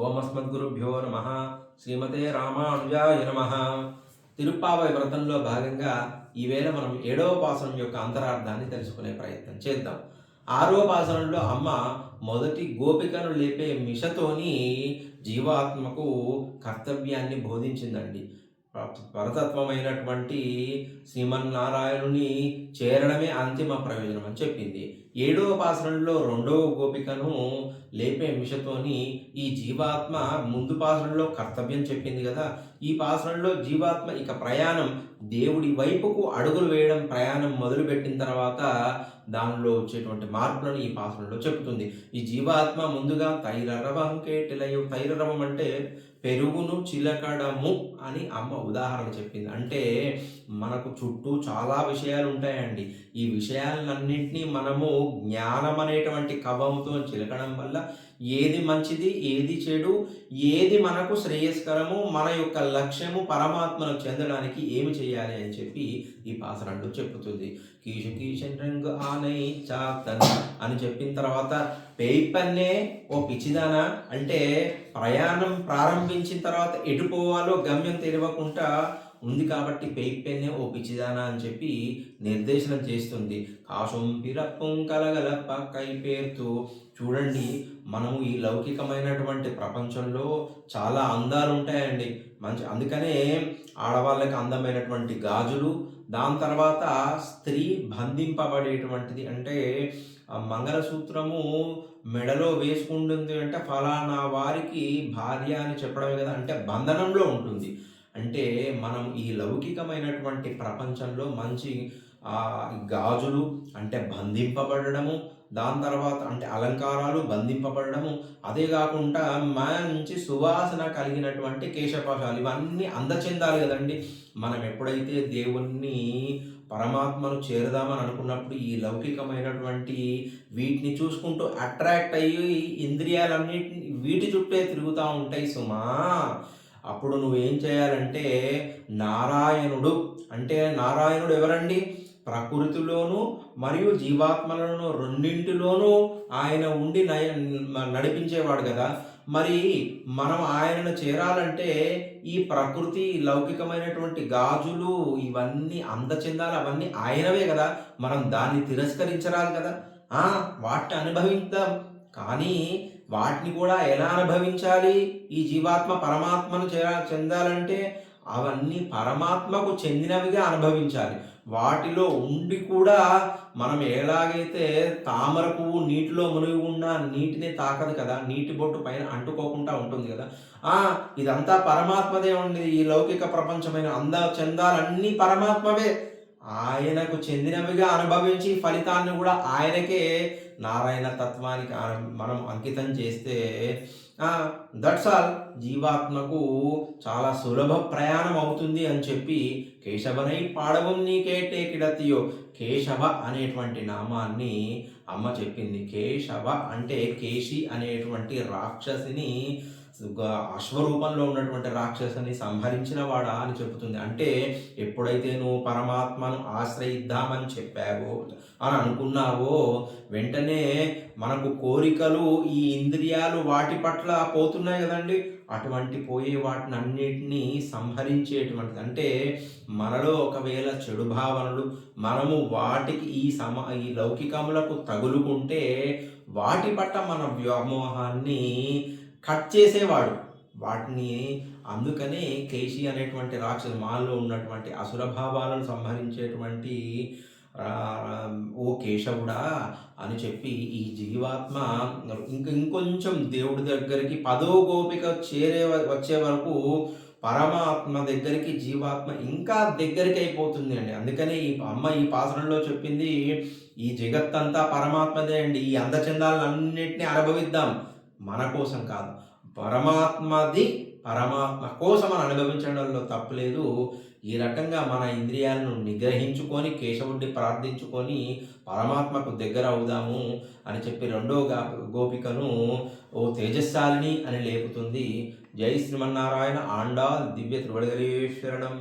ఓమస్మద్గురుభ్యో నమ. శ్రీమతే రామానుజాయ నమ. తిరుప్పావై వ్రతంలో భాగంగా ఈవేళ మనం 7వ పాసనం యొక్క అంతరార్థాన్ని తెలుసుకునే ప్రయత్నం చేద్దాం. 6వ పాసనంలో అమ్మ మొదటి గోపికను లేపే మిషతోని జీవాత్మకు కర్తవ్యాన్ని బోధించిందండి. పరతత్వమైనటువంటి శ్రీమన్నారాయణుని చేరడమే అంతిమ ప్రయోజనం అని చెప్పింది. 7వ పాసనంలో 2వ గోపికను లేపే మిషతోని ఈ జీవాత్మ ముందు పాసనంలో కర్తవ్యం చెప్పింది కదా, ఈ పాసనంలో జీవాత్మ ఇక ప్రయాణం దేవుడి వైపుకు అడుగులు వేయడం, ప్రయాణం మొదలుపెట్టిన తర్వాత దానిలో వచ్చేటువంటి మార్పులను ఈ పాసనంలో చెబుతుంది. ఈ జీవాత్మ ముందుగా తైరరవం కేటిలయు, తైరరవం అంటే పెరుగును చిలకడము అని అమ్మ ఉదాహరణ చెప్పింది. అంటే మనకు చుట్టూ చాలా విషయాలు ఉంటాయండి. ఈ విషయాలన్నింటినీ మనము జ్ఞానం అనేటువంటి కవంతో చిలకడం వల్ల ఏది మంచిది, ఏది చెడు, ఏది మనకు శ్రేయస్కరము, మన యొక్క లక్ష్యము పరమాత్మను చెందడానికి ఏమి చేయాలి అని చెప్పి ఈ పాసరంలో చెప్పుతుంది. కీషు కీషన్ రంగు ఆనై చాతన్ అని చెప్పిన తర్వాత పేపన్నే ఓ పిచ్చిదానా అంటే ప్రయాణం ప్రారంభించిన తర్వాత ఎటు పోవాలో గమ్యం తెలియకుండా ఉంది కాబట్టి పెయిపెన్నే ఓ పిచ్చిదానా అని చెప్పి నిర్దేశనం చేస్తుంది. కాశం పిరప్పం కలగలప్ప కైపేరుతూ చూడండి, మనము ఈ లౌకికమైనటువంటి ప్రపంచంలో చాలా అందాలు ఉంటాయండి. అందుకనే ఆడవాళ్ళకి అందమైనటువంటి గాజులు, దాని తర్వాత స్త్రీ బంధింపబడేటువంటిది అంటే మంగళసూత్రము మెడలో వేసుకుంటుంది అంటే ఫలానా వారికి భార్య అని చెప్పడమే కదా, అంటే బంధనంలో ఉంటుంది. అంటే మనం ఈ లౌకికమైనటువంటి ప్రపంచంలో మంచి గాజులు అంటే బంధింపబడము, దాని తర్వాత అంటే అలంకారాలు బంధింపబడము, అదే కాకుండా మంచి సువాసన కలిగినటువంటి కేశపాశాలు, ఇవన్నీ అందచెందాలి కదండి. మనం ఎప్పుడైతే దేవుణ్ణి పరమాత్మను చేరదామని అనుకున్నప్పుడు ఈ లౌకికమైనటువంటి వీటిని చూసుకుంటూ అట్రాక్ట్ అయ్యి ఇంద్రియాలన్నిటిని వీటి చుట్టే తిరుగుతూ ఉంటాయి సుమా. అప్పుడు నువ్వేం చేయాలంటే నారాయణుడు అంటే నారాయణుడు ఎవరండి? ప్రకృతిలోను మరియు జీవాత్మలను రెండింటిలోనూ ఆయన ఉండి నడిపించేవాడు కదా. మరి మనం ఆయనను చేరాలంటే ఈ ప్రకృతి లౌకికమైనటువంటి గాజులు ఇవన్నీ అందచెందాలు అవన్నీ ఆయనవే కదా, మనం దాన్ని తిరస్కరించరాదు కదా. వాటిని అనుభవిద్దాం, కానీ వాటిని కూడా ఎలా అనుభవించాలి? ఈ జీవాత్మ పరమాత్మను చెందాలంటే అవన్నీ పరమాత్మకు చెందినవిగా అనుభవించాలి. వాటిలో ఉండి కూడా మనం ఎలాగైతే తామర పువ్వు నీటిలో మునిగి ఉన్న నీటిని తాకదు కదా, నీటి బొట్టు పైన అంటుకోకుండా ఉంటుంది కదా. ఇదంతా పరమాత్మదే ఉంది. ఈ లౌకిక ప్రపంచమైన చెందాలన్నీ పరమాత్మవే, ఆయనకు చెందినవిగా అనుభవించి ఫలితాన్ని కూడా ఆయనకే నారాయణ తత్వానికి మనం అంకితం చేస్తే దట్స్ ఆల్, జీవాత్మకు చాలా సులభ ప్రయాణం అవుతుంది అని చెప్పి కేశవనై పాడవం నీకేటే కిడతియో, కేశవ అనేటువంటి నామాన్ని అమ్మ చెప్పింది. కేశవ అంటే కేశి అనేటువంటి రాక్షసిని, అశ్వరూపంలో ఉన్నటువంటి రాక్షసుని సంహరించిన వాడా అని చెబుతుంది. అంటే ఎప్పుడైతే నువ్వు పరమాత్మను ఆశ్రయిద్దామని చెప్పావో అని అనుకున్నావో వెంటనే మనకు కోరికలు, ఈ ఇంద్రియాలు వాటి పట్ల పోతున్నాయి కదండి, అటువంటి పోయే వాటిని అన్నిటినీ సంహరించేటువంటిది. అంటే మనలో ఒకవేళ చెడు భావనలు మనము వాటికి ఈ లౌకికములకు తగులుకుంటే వాటి పట్ల మన వ్యామోహాన్ని కట్ చేసేవాడు వాటిని. అందుకనే కేశి అనేటువంటి రాక్షసు మాల్లో ఉన్నటువంటి అసురభావాలను సంహరించేటువంటి ఓ కేశవుడా అని చెప్పి ఈ జీవాత్మ ఇంకొంచెం దేవుడి దగ్గరికి 10వ గోపిక వచ్చే వరకు పరమాత్మ దగ్గరికి జీవాత్మ ఇంకా దగ్గరికి అయిపోతుంది అండి. అందుకనే ఈ అమ్మ ఈ పాసనంలో చెప్పింది, ఈ జగత్తంతా పరమాత్మదే అండి, ఈ అందచందాలన్నింటినీ అనుభవిద్దాం, మన కోసం కాదు, పరమాత్మ కోసం అని అనుభవించడంలో తప్పులేదు. ఈ రకంగా మన ఇంద్రియాలను నిగ్రహించుకొని కేశవుడిని ప్రార్థించుకొని పరమాత్మకు దగ్గర అవుదాము అని చెప్పి 2వ గోపికను ఓ తేజస్శాలిని అని లేపుతుంది. జై శ్రీమన్నారాయణ. ఆండాల్ దివ్య త్రివడగలేశ్వరణం.